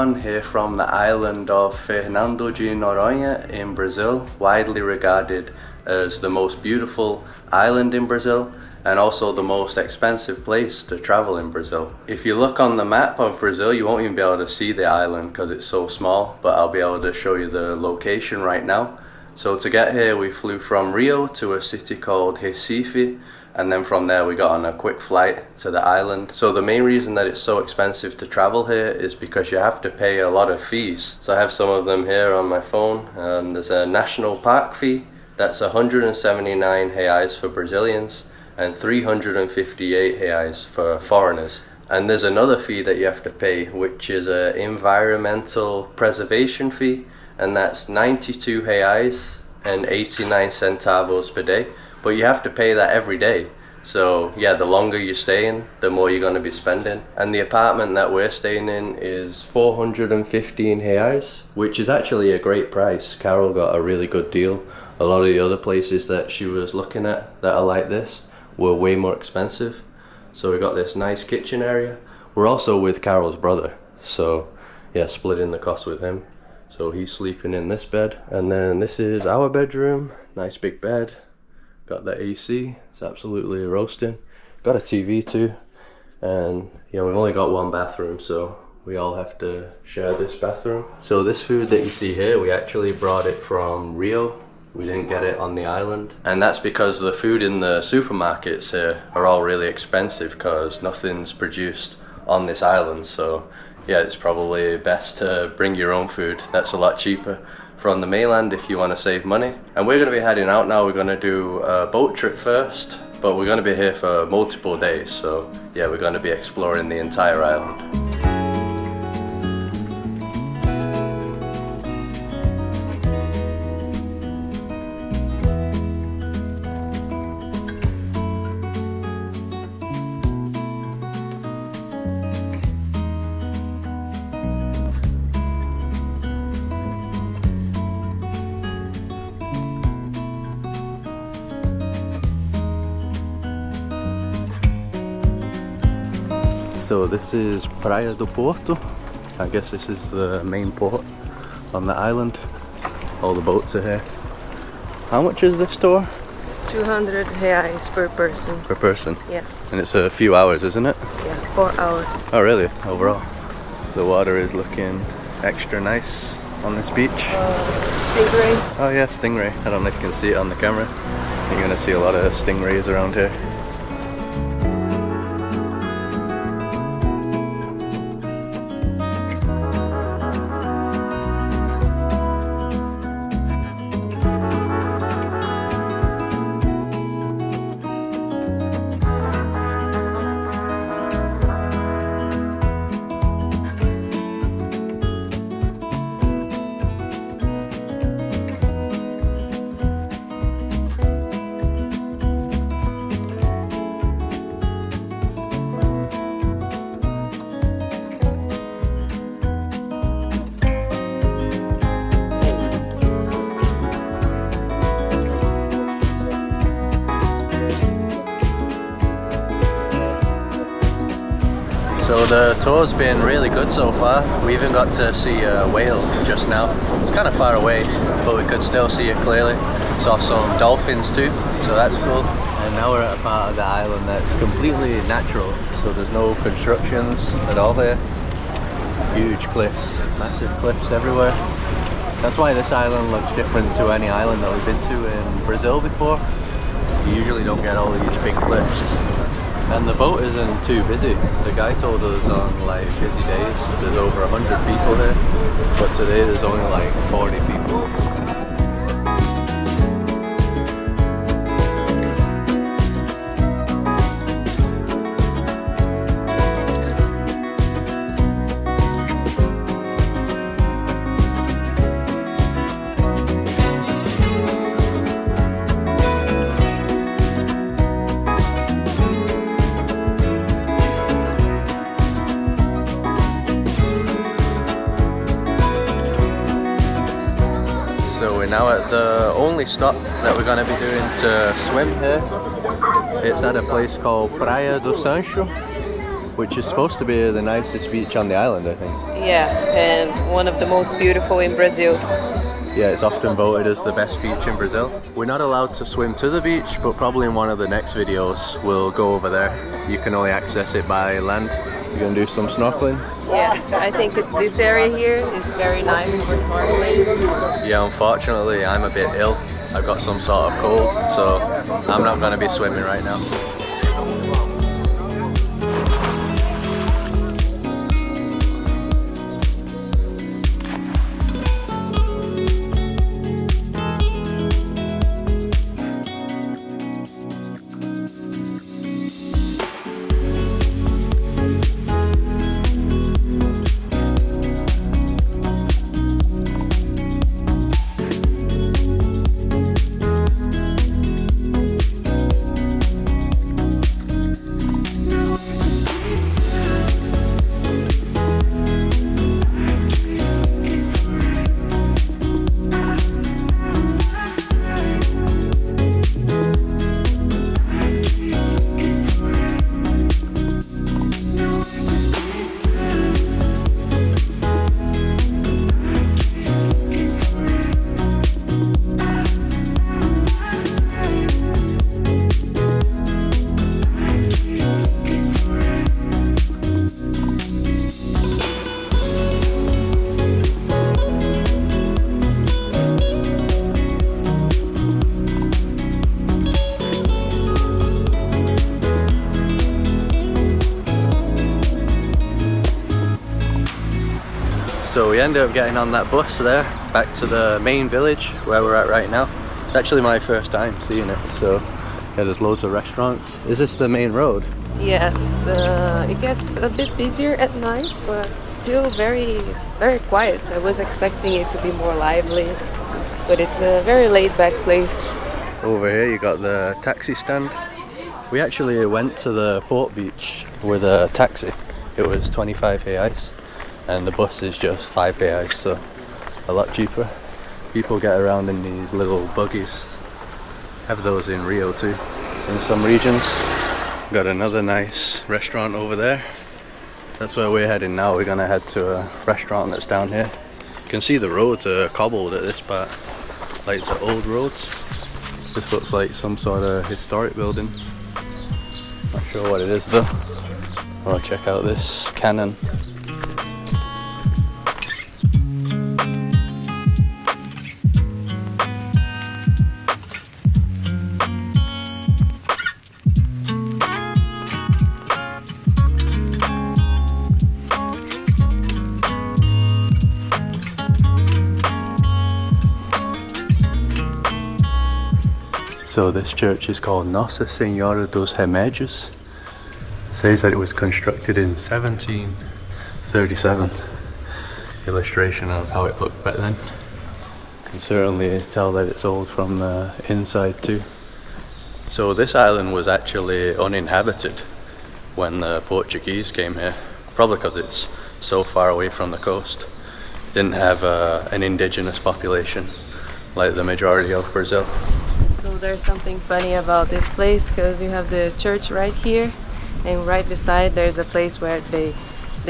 everyone, here from the island of Fernando de Noronha in Brazil, widely regarded as the most beautiful island in Brazil and also the most expensive place to travel in Brazil. If you look on the map of Brazil, you won't even be able to see the island because it's so small, but I'll be able to show you the location right now. So to get here, we flew from Rio to a city called Recife, and then from there we got on a quick flight to the island. So the main reason that it's so expensive to travel here is because you have to pay a lot of fees. So I have some of them here on my phone. There's a national park fee, that's 179 reais for Brazilians and 358 reais for foreigners. And there's another fee that you have to pay, which is an environmental preservation fee, and that's 92 reais and 89 centavos per day. But you have to pay that every day. So yeah, the longer you stay in, the more you're going to be spending. And the apartment that we're staying in is 415 reais, which is actually a great price. Carol got a really good deal. A lot of the other places that she was looking at that are like this were way more expensive. So we got this nice kitchen area. We're also with Carol's brother, so yeah, splitting the cost with him. So he's sleeping in this bed, and then this is our bedroom. Nice big bed. Got the AC, it's absolutely roasting. Got a TV too, and yeah, we've only got one bathroom, so we all have to share this bathroom. So this food that you see here, we actually brought it from Rio. We didn't get it on the island, and that's because the food in the supermarkets here are all really expensive because nothing's produced on this island. So yeah, it's probably best to bring your own food. That's a lot cheaper from the mainland if you want to save money. And we're going to be heading out now. We're going to do a boat trip first, but we're going to be here for multiple days. So yeah, we're going to be exploring the entire island. So this is Praia do Porto. I guess this is the main port on the island. All the boats are here. How much is this tour? 200 reais per person. Per person? Yeah. And it's a few hours, isn't it? Yeah, 4 hours. Oh really? Overall? The water is looking extra nice on this beach. Stingray. Oh yeah, stingray. I don't know if you can see it on the camera. You're gonna see a lot of stingrays around here. So the tour's been really good so far. We even got to see a whale just now. It's kind of far away, but we could still see it clearly. Saw some dolphins too, so that's cool. And now we're at a part of the island that's completely natural, so there's no constructions at all here. Huge cliffs, massive cliffs everywhere. That's why this island looks different to any island that we've been to in Brazil before. You usually don't get all these big cliffs. And the boat isn't too busy. The guy told us on like busy days there's over 100 people here, but today there's only like 40 people. So we're now at the only stop that we're going to be doing to swim here. It's at a place called Praia do Sancho. which is supposed to be the nicest beach on the island, I think. Yeah, and one of the most beautiful in Brazil. Yeah, it's often voted as the best beach in Brazil. We're not allowed to swim to the beach, but probably in one of the next videos we'll go over there. You can only access it by land. You're gonna do some snorkeling? Yeah, I think this area here is very nice for snorkeling. Yeah, unfortunately I'm a bit ill. I've got some sort of cold, so I'm not gonna be swimming right now. So we ended up getting on that bus there, back to the main village where we're at right now. It's actually my first time seeing it, so yeah, there's loads of restaurants. Is this the main road? Yes, it gets a bit busier at night, but still very quiet. I was expecting it to be more lively, but it's a very laid-back place. Over here you got the taxi stand. We actually went to the port beach with a taxi. It was 25 reais. And the bus is just 5 reais, so a lot cheaper. People get around in these little buggies. Have those in Rio too, in some regions. Got another nice restaurant over there. That's where we're heading now. We're gonna head to a restaurant that's down here. You can see the roads are cobbled at this part, like the old roads. This looks like some sort of historic building. Not sure what it is though. Oh, check out this cannon. So this church is called Nossa Senhora dos Remédios. It says that it was constructed in 1737. Illustration of how it looked back then. You can certainly tell that it's old from the inside too. So this island was actually uninhabited when the Portuguese came here. Probably because it's so far away from the coast. Didn't have an indigenous population like the majority of Brazil. So there's something funny about this place, because you have the church right here, and right beside there's a place where they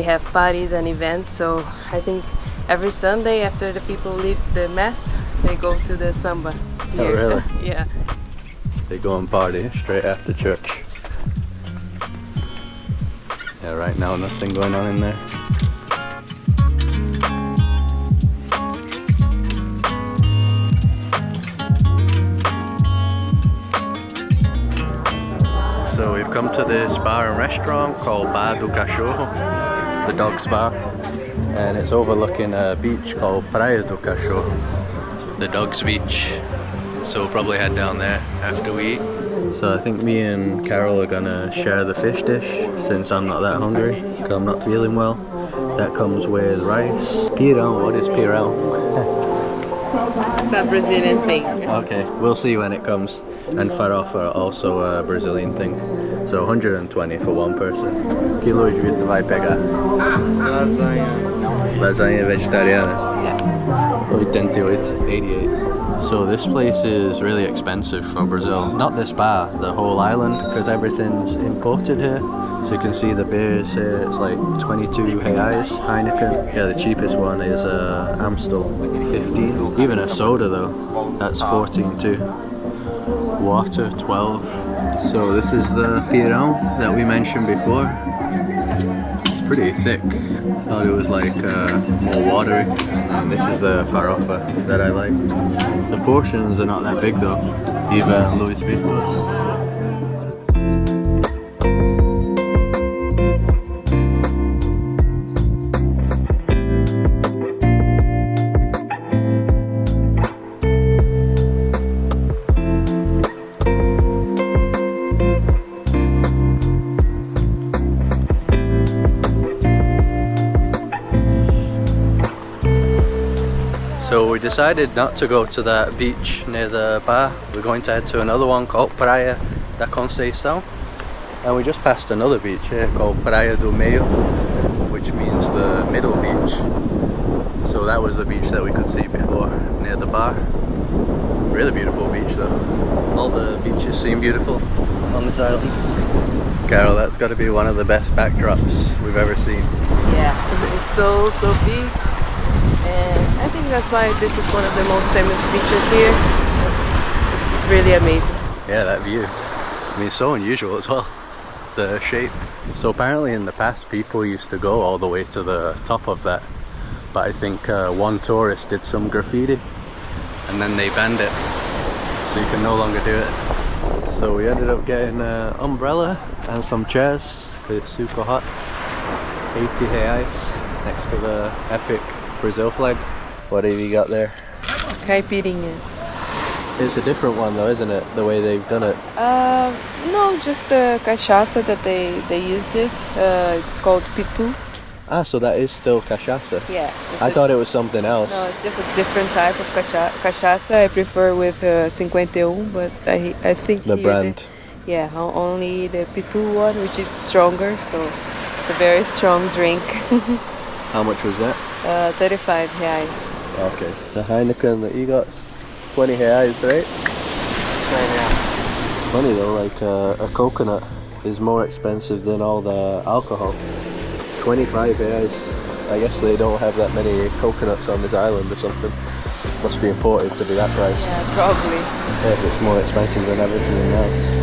have parties and events. So I think every Sunday after the people leave the mass, they go to the samba here. Oh really? Yeah. They go and party straight after church. Yeah, right now nothing going on in there. So we've come to this bar and restaurant called Bar do Cachorro, the dog's bar, and it's overlooking a beach called Praia do Cachorro, the dog's beach. So we'll probably head down there after we eat. So I think me and Carol are gonna share the fish dish since I'm not that hungry, because I'm not feeling well. That comes with rice. Pirão, what is pirão? It's a Brazilian thing. Okay, we'll see when it comes. And farofa, also a Brazilian thing. So 120 for one person. Que Luiz vai pegar? Lasanha. Lasanha vegetariana. Yeah. 8 88. So this place is really expensive for Brazil. Not this bar, the whole island, because everything's imported here. So you can see the beers here, it's like 22 reais, Heineken. Yeah, the cheapest one is Amstel, 15. Even a soda though, that's 14 too. Water, 12. So this is the pirão that we mentioned before. It's pretty thick. Thought it was like more watery. And this is the farofa that I liked. The portions are not that big though, even Luis Vitos. So we decided not to go to that beach near the bar. We're going to head to another one called Praia da Conceição. And we just passed another beach here called Praia do Meio, which means the middle beach. So that was the beach that we could see before near the bar. Really beautiful beach though. All the beaches seem beautiful on this island. Carol, that's got to be one of the best backdrops we've ever seen. Yeah, it's so big. And I think that's why this is one of the most famous beaches here. It's really amazing. Yeah, that view. I mean, it's so unusual as well, the shape. So apparently in the past people used to go all the way to the top of that. But I think one tourist did some graffiti and then they banned it. So you can no longer do it. So we ended up getting an umbrella and some chairs. It's super hot. 80 reais next to the epic Brazil flag. What have you got there? Caipirinha. It's a different one though, isn't it? The way they've done it. No, just the cachaça that they used it. It's called pitu. Ah, so that is still cachaça? Yeah. I thought it was something else. No, it's just a different type of cachaça. I prefer with 51, but I think the brand. Yeah, only the pitu one, which is stronger, so it's a very strong drink. How much was that? 35 reais. Okay. The Heineken that you got, 20 reais, right? It's funny though, like a coconut is more expensive than all the alcohol. 25 reais. I guess they don't have that many coconuts on this island or something. Must be imported to be that price. Yeah, probably. Yeah, if it's more expensive than everything else.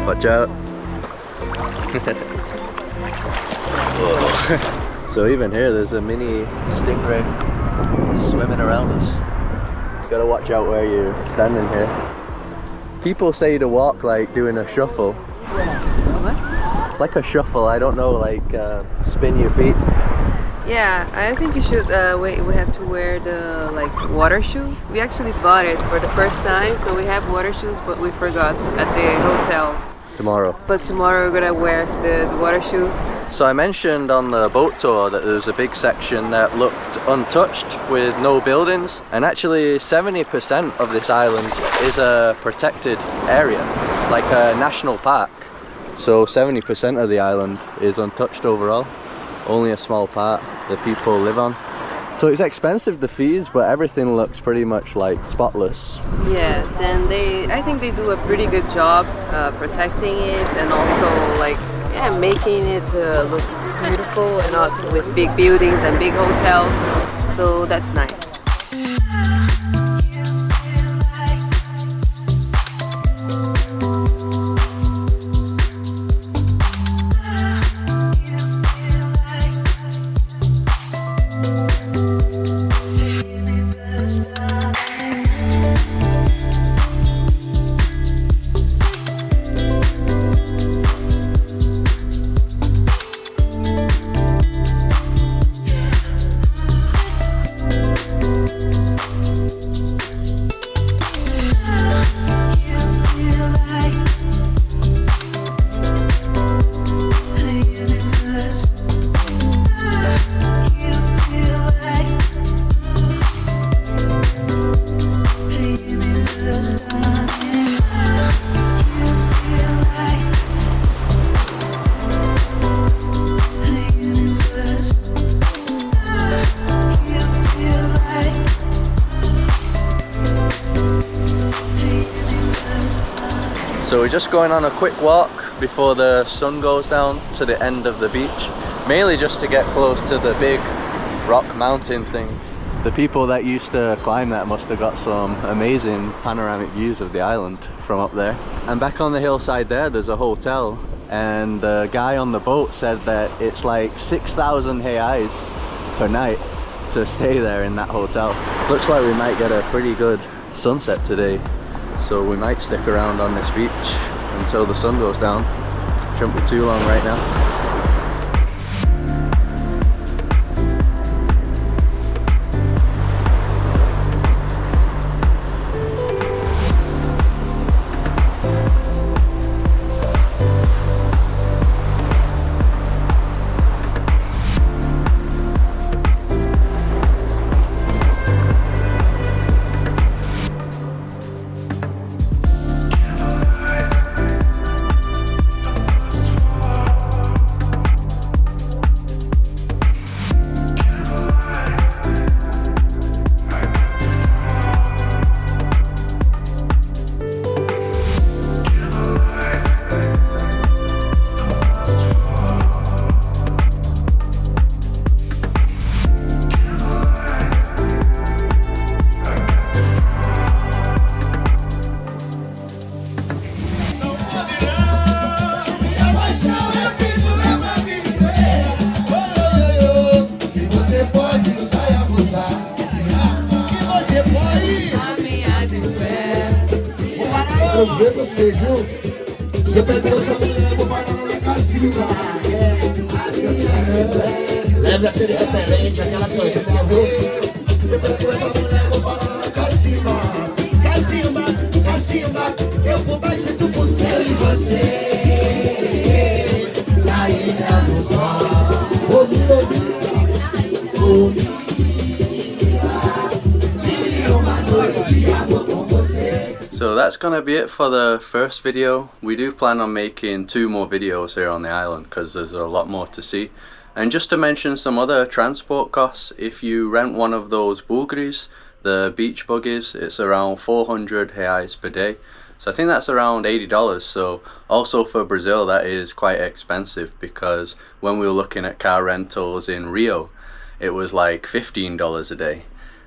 Watch out. So even here there's a mini stingray swimming around us. Gotta watch out where you're standing here. People say to walk like doing a shuffle. What? It's like a shuffle, I don't know, like spin your feet. Yeah, I think you should we have to wear the water shoes. We actually bought it for the first time, so we have water shoes, but we forgot at the hotel. Tomorrow. But tomorrow we're gonna wear the water shoes. So I mentioned on the boat tour that there was a big section that looked untouched with no buildings, and actually 70% of this island is a protected area, like a national park. So 70% of the island is untouched overall. Only a small part that people live on. So it's expensive, the fees, but everything looks pretty much like spotless. Yes, and I think they do a pretty good job protecting it, and also making it look beautiful and not with big buildings and big hotels. So that's nice. So we're just going on a quick walk before the sun goes down to the end of the beach, mainly just to get close to the big rock mountain thing. The people that used to climb that must have got some amazing panoramic views of the island from up there. And back on the hillside there's a hotel, and the guy on the boat said that it's like 6,000 reais per night to stay there in that hotel. Looks like we might get a pretty good sunset today, so we might stick around on this beach until the sun goes down. Shouldn't be too long right now. Quero ver você, viu? Você pegou essa mulher, vou parar na Cacimba. Leve aquele repelente, aquela coisa, quer ver? Você pegou essa mulher, vou parar na Cacimba. Cacimba, Cacimba, eu vou baixar do céu e você. Na ilha do sol, vou me beber, vou me uma noite de amor com você. So that's gonna be it for the first video. We do plan on making 2 more videos here on the island because there's a lot more to see. And just to mention some other transport costs, if you rent one of those bugres, the beach buggies, it's around 400 reais per day. So I think that's around $80. So also for Brazil that is quite expensive, because when we were looking at car rentals in Rio, it was like $15 a day.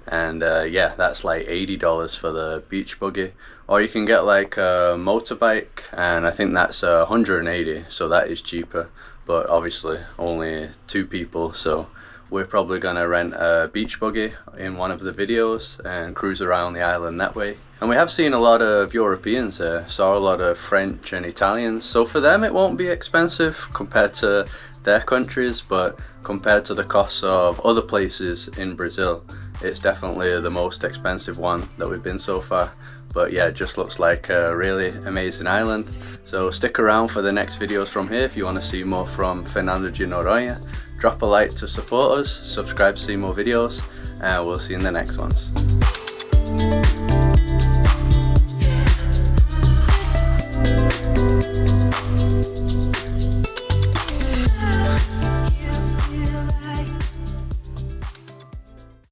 And yeah, that's like $80 for the beach buggy. Or you can get like a motorbike, and I think that's 180, so that is cheaper, but obviously only 2 people, so we're probably gonna rent a beach buggy in one of the videos and cruise around the island that way. And we have seen a lot of Europeans there, saw a lot of French and Italians, so for them it won't be expensive compared to their countries, but compared to the costs of other places in Brazil, it's definitely the most expensive one that we've been so far. But yeah, it just looks like a really amazing island. So stick around for the next videos from here if you want to see more from Fernando de Noronha. Drop a like to support us, subscribe to see more videos, and we'll see you in the next ones.